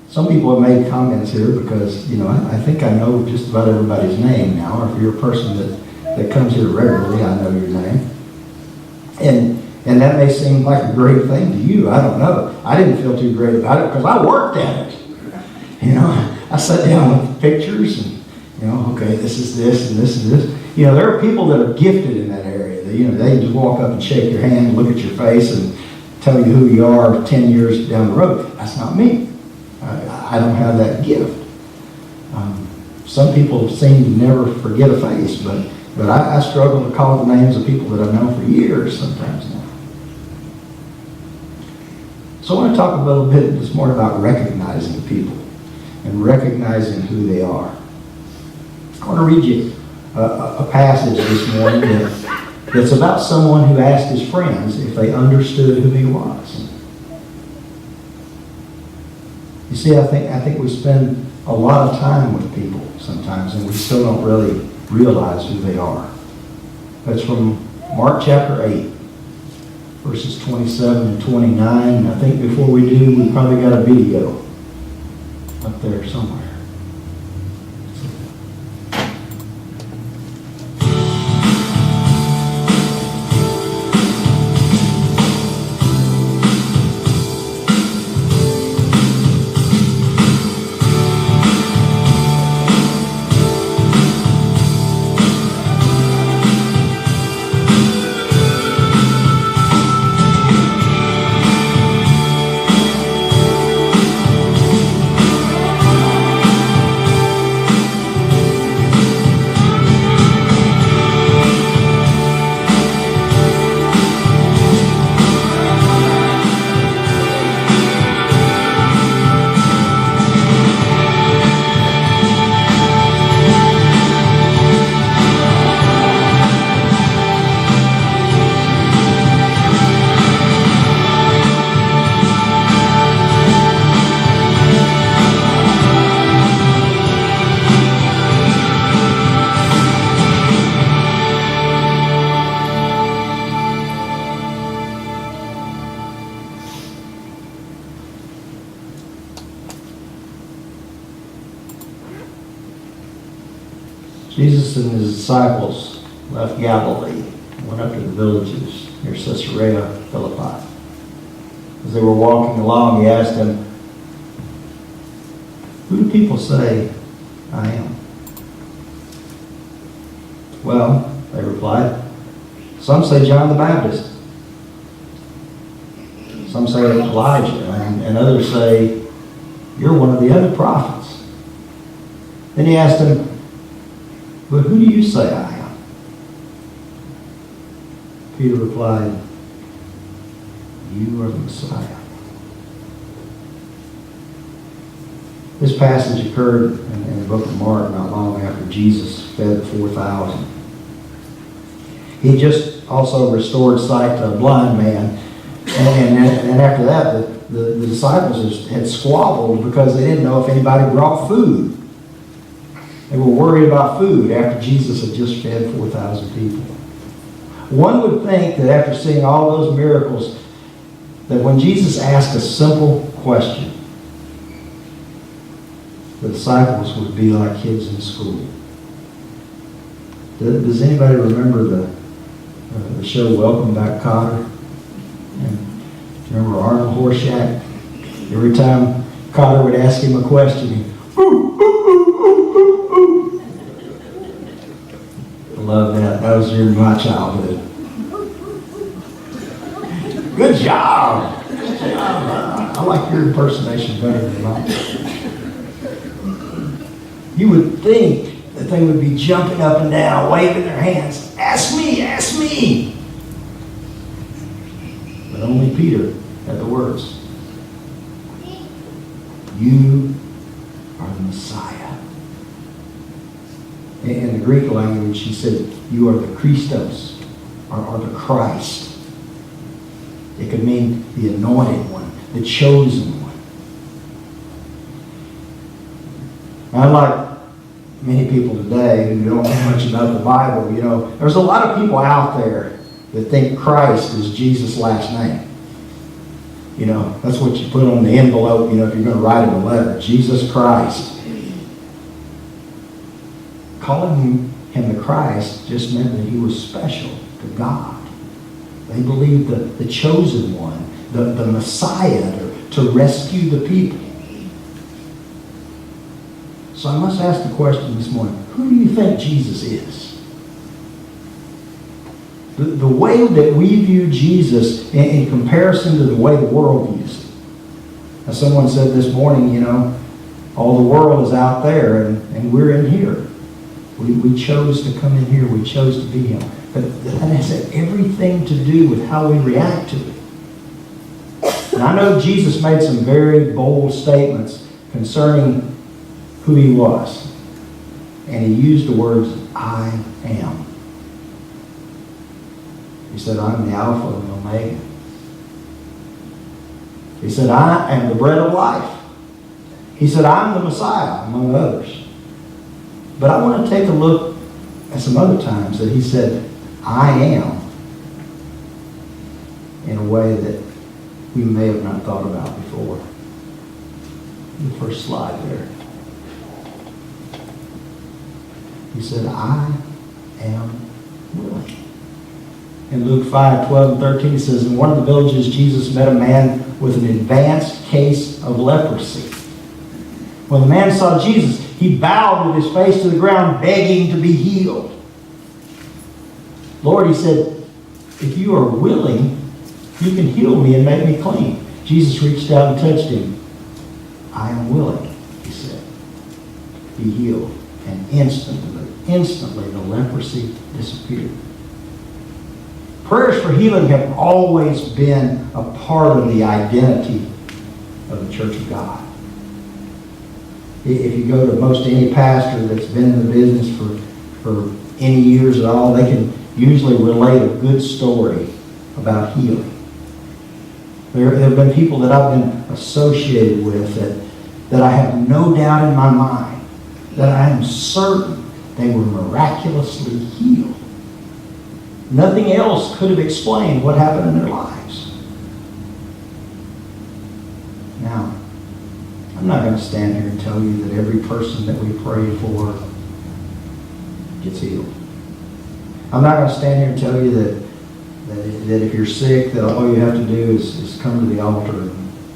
Some people have made comments here because, I think I know just about everybody's name now. Or if you're a person that comes here regularly, I know your name. And that may seem like a great thing to you. I don't know. I didn't feel too great about it because I worked at it. I sat down with pictures and, okay, this is this and this is this. There are people that are gifted in that area. They just walk up and shake your hand, look at your face, and tell you who you are 10 years down the road. That's not me. I don't have that gift. Some people seem to never forget a face, but I struggle to call the names of people that I've known for years sometimes now. So I want to talk a little bit this morning about recognizing people and recognizing who they are. I want to read you a passage this morning that's about someone who asked his friends if they understood who he was. You see, I think we spend a lot of time with people sometimes, and we still don't really realize who they are. That's from Mark chapter 8, verses 27 and 29. I think before we do, we probably got a video up there somewhere. Jesus and his disciples left Galilee, went up to the villages near Caesarea Philippi. As they were walking along, he asked them, "Who do people say I am?" "Well," they replied, "some say John the Baptist. Some say Elijah, and others say you're one of the other prophets." Then he asked them, "But who do you say I am?" Peter replied, "You are the Messiah." This passage occurred in the book of Mark not long after Jesus fed 4,000. He just also restored sight to a blind man. And after that, the disciples had squabbled because they didn't know if anybody brought food. They were worried about food after Jesus had just fed 4,000 people. One would think that after seeing all those miracles, that when Jesus asked a simple question, the disciples would be like kids in school. Does anybody remember the show Welcome Back, Kotter? And do you remember Arnold Horshack? Every time Kotter would ask him a question, he'd, I love that. That was during my childhood. Good job. I like your impersonation better than mine. You would think that they would be jumping up and down, waving their hands. Ask me, ask me. But only Peter had the words. You are the Messiah. In the Greek language, he said, you are the Christos, or the Christ. It could mean the anointed one, the chosen one. Unlike many people today who don't know much about the Bible, there's a lot of people out there that think Christ is Jesus' last name. You know, that's what you put on the envelope, you know, if you're going to write him a letter. Jesus Christ. Calling him the Christ just meant that he was special to God. They believed the chosen one, the Messiah, to rescue the people. So I must ask the question this morning, who do you think Jesus is? The way that we view Jesus in comparison to the way the world views him. As someone said this morning, you know, all the world is out there and we're in here. We chose to come in here. We chose to be him. But that has everything to do with how we react to it. And I know Jesus made some very bold statements concerning who he was. And he used the words, I am. He said, I'm the Alpha and the Omega. He said, I am the bread of life. He said, I'm the Messiah, among others. But I want to take a look at some other times that he said, I am, in a way that we may have not thought about before. The first slide there. He said, I am willing. In Luke 5:12 and 13, it says, in one of the villages, Jesus met a man with an advanced case of leprosy. When the man saw Jesus, he bowed with his face to the ground, begging to be healed. Lord, he said, if you are willing, you can heal me and make me clean. Jesus reached out and touched him. I am willing, he said. Be healed. And instantly the leprosy disappeared. Prayers for healing have always been a part of the identity of the Church of God. If you go to most any pastor that's been in the business for any years at all, they can usually relate a good story about healing. There have been people that I've been associated with that I have no doubt in my mind that I am certain they were miraculously healed. Nothing else could have explained what happened in their lives. Now, I'm not going to stand here and tell you that every person that we pray for gets healed. I'm not going to stand here and tell you that if you're sick, that all you have to do is come to the altar,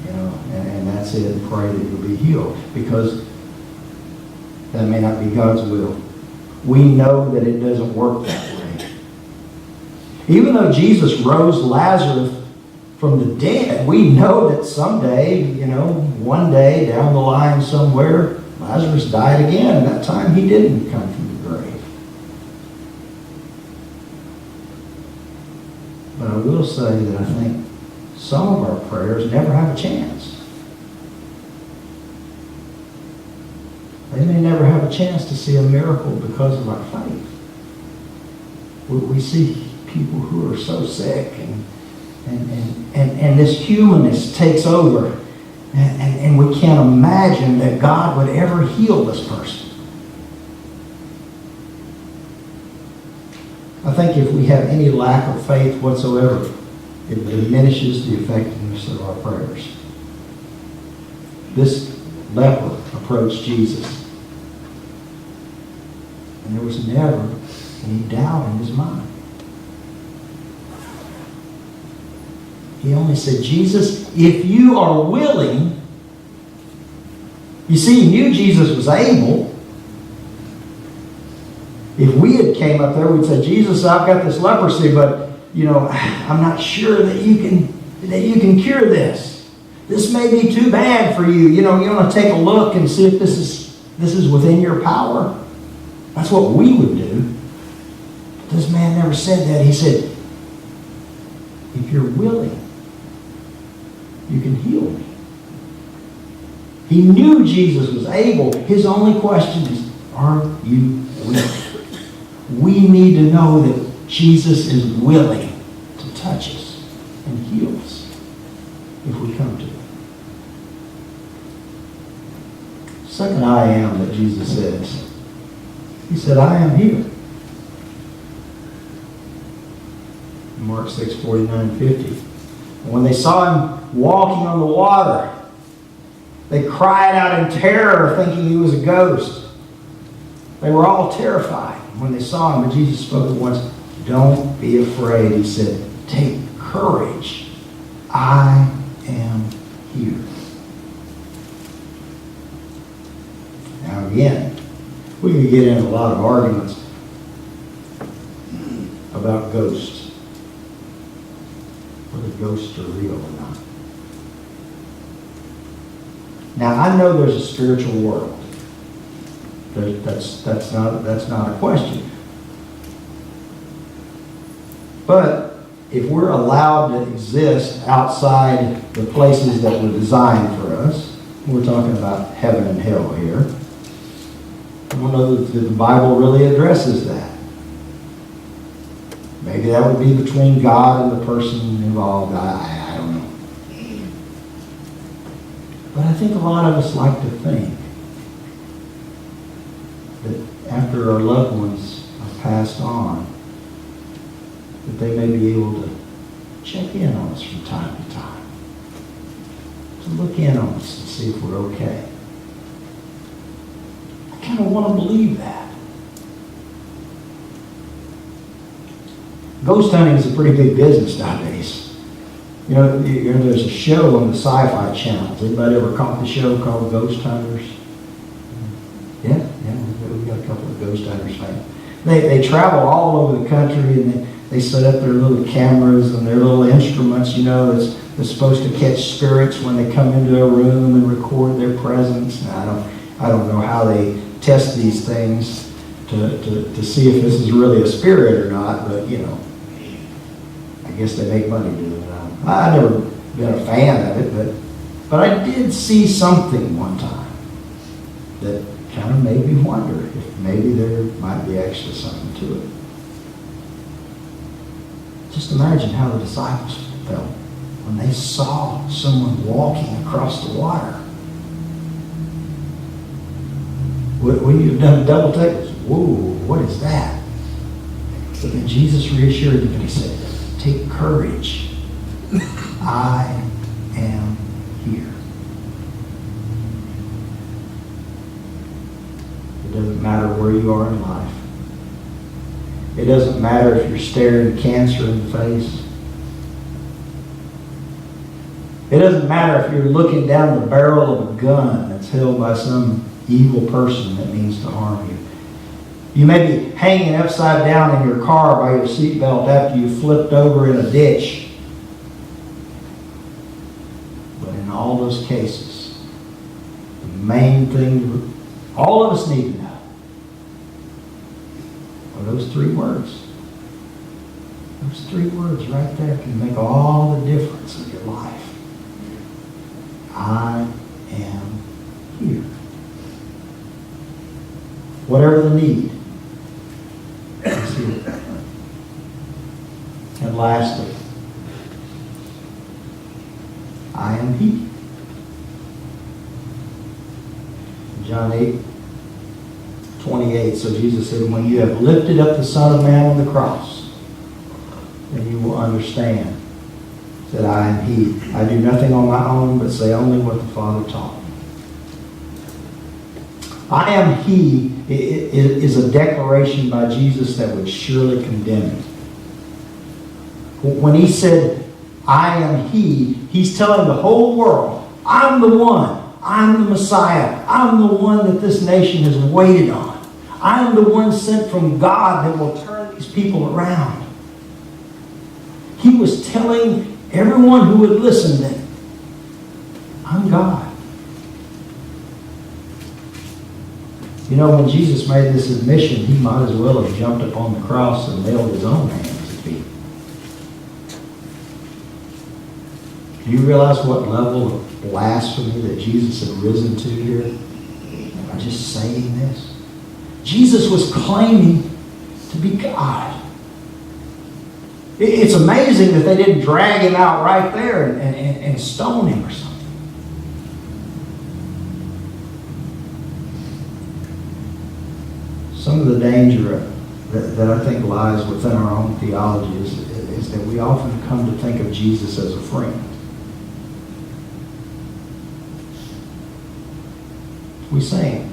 and that's it, and pray that you'll be healed, because that may not be God's will. We know that it doesn't work that way. Even though Jesus rose Lazarus from the dead, we know that someday, one day down the line somewhere, Lazarus died again, and that time he didn't come from the grave. But I will say that I think some of our prayers never have a chance. They may never have a chance to see a miracle because of our faith. We see people who are so sick, and this humanness takes over, and we can't imagine that God would ever heal this person. I think if we have any lack of faith whatsoever, it diminishes the effectiveness of our prayers. This leper approached Jesus, and there was never any doubt in his mind. He only said, Jesus, if you are willing. You see, he knew Jesus was able. If we had came up there, we'd say, Jesus, I've got this leprosy, but, I'm not sure that you can cure this. This may be too bad for you. You want to take a look and see if this is within your power. That's what we would do. But this man never said that. He said, if you're willing, you can heal me. He knew Jesus was able. His only question is, are you willing? We need to know that Jesus is willing to touch us and heal us if we come to him. Second I am that Jesus says. He said, I am here. Mark 6:49-50. And when they saw him walking on the water. They cried out in terror, thinking he was a ghost. They were all terrified when they saw him, but Jesus spoke at once. Don't be afraid, he said. Take courage. I am here. Now again, we could get into a lot of arguments about ghosts, whether ghosts are real or not. Now I know there's a spiritual world. That's not a question. But if we're allowed to exist outside the places that were designed for us, we're talking about heaven and hell here. I don't know that the Bible really addresses that. Maybe that would be between God and the person involved. I don't know. But I think a lot of us like to think that after our loved ones have passed on, that they may be able to check in on us from time to time, to look in on us and see if we're okay. I kind of want to believe that. Ghost hunting is a pretty big business nowadays. You know, there's a show on the Sci-Fi Channel. Has anybody ever caught the show called Ghost Hunters? Yeah, we got a couple of Ghost Hunters fans. They travel all over the country, and they set up their little cameras and their little instruments, that's supposed to catch spirits when they come into a room and record their presence. And I don't know how they test these things to see if this is really a spirit or not, but I guess they make money doing it. I've never been a fan of it, but I did see something one time that kind of made me wonder if maybe there might be actually something to it. Just imagine how the disciples felt when they saw someone walking across the water. When you've done a double take, whoa, what is that? But then Jesus reassured them and he said, take courage. I am here. It doesn't matter where you are in life. It doesn't matter if you're staring cancer in the face. It doesn't matter if you're looking down the barrel of a gun that's held by some evil person that means to harm you. You may be hanging upside down in your car by your seatbelt after you flipped over in a ditch. But in all those cases, the main thing all of us need to know are those three words. Those three words right there can make all the difference in your life. I am here. Whatever the need, is here. And lastly, I am He. John 8:28. So Jesus said, when you have lifted up the Son of Man on the cross, then you will understand that I am He. I do nothing on my own, but say only what the Father taught me. I am He is a declaration by Jesus that would surely condemn Him. When He said, I am He, He's telling the whole world, I'm the one. I'm the Messiah. I'm the one that this nation has waited on. I'm the one sent from God that will turn these people around. He was telling everyone who would listen that I'm God. When Jesus made this admission, He might as well have jumped upon the cross and nailed His own hands and feet. Do you realize what level of blasphemy that Jesus had risen to here by just saying this? Jesus was claiming to be God. It's amazing that they didn't drag Him out right there and stone Him or something. Some of the danger that I think lies within our own theology is that we often come to think of Jesus as a friend. We sang,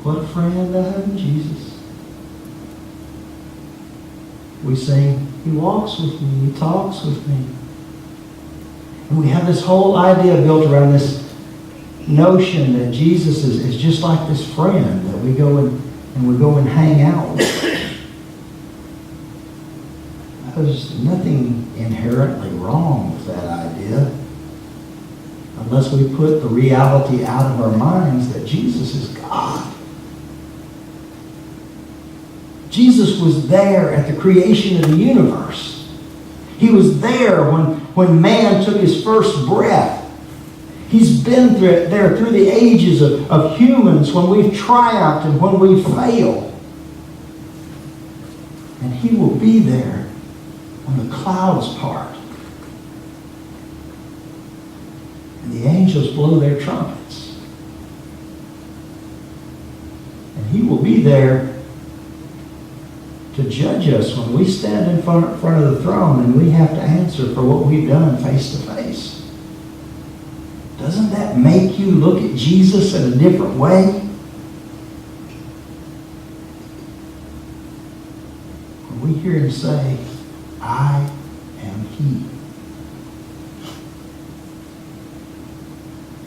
what a friend I have in Jesus. We sing, he walks with me, he talks with me. And we have this whole idea built around this notion that Jesus is just like this friend that we go and hang out with. There's nothing inherently wrong with that idea, unless we put the reality out of our minds that Jesus is God. Jesus was there at the creation of the universe. He was there when man took his first breath. He's been there through the ages of humans, when we've triumphed and when we've failed. And he will be there when the clouds part and the angels blow their trumpets. And he will be there to judge us when we stand in front of the throne and we have to answer for what we've done face to face. Doesn't that make you look at Jesus in a different way? When we hear him say, I am he.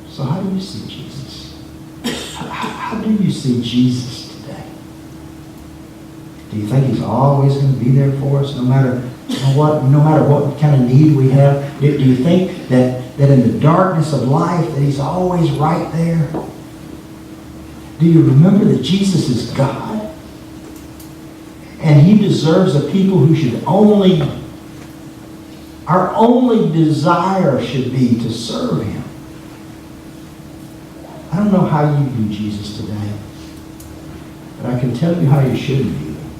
So how do you see Jesus? How do you see Jesus today? Do you think he's always going to be there for us no matter what kind of need we have? Do you think that in the darkness of life that he's always right there? Do you remember that Jesus is God? And he deserves a people who our only desire should be to serve him. I don't know how you view Jesus today, but I can tell you how you shouldn't view him.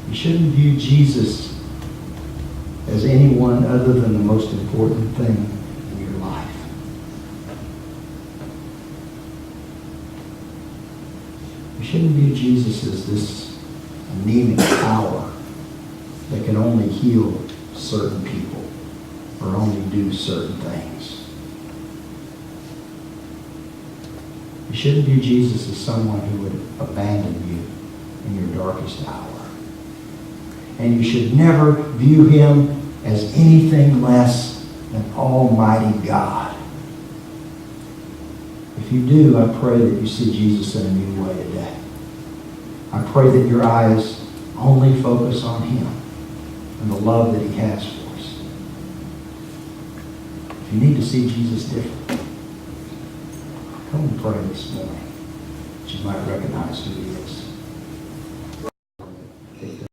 You shouldn't view Jesus as anyone other than the most important thing in your life. You shouldn't view Jesus as this anemic power that can only heal certain people or only do certain things. You shouldn't view Jesus as someone who would abandon you in your darkest hour. And you should never view him as anything less than Almighty God. If you do, I pray that you see Jesus in a new way today. I pray that your eyes only focus on him and the love that he has for us. If you need to see Jesus differently, come and pray this morning that you might recognize who he is.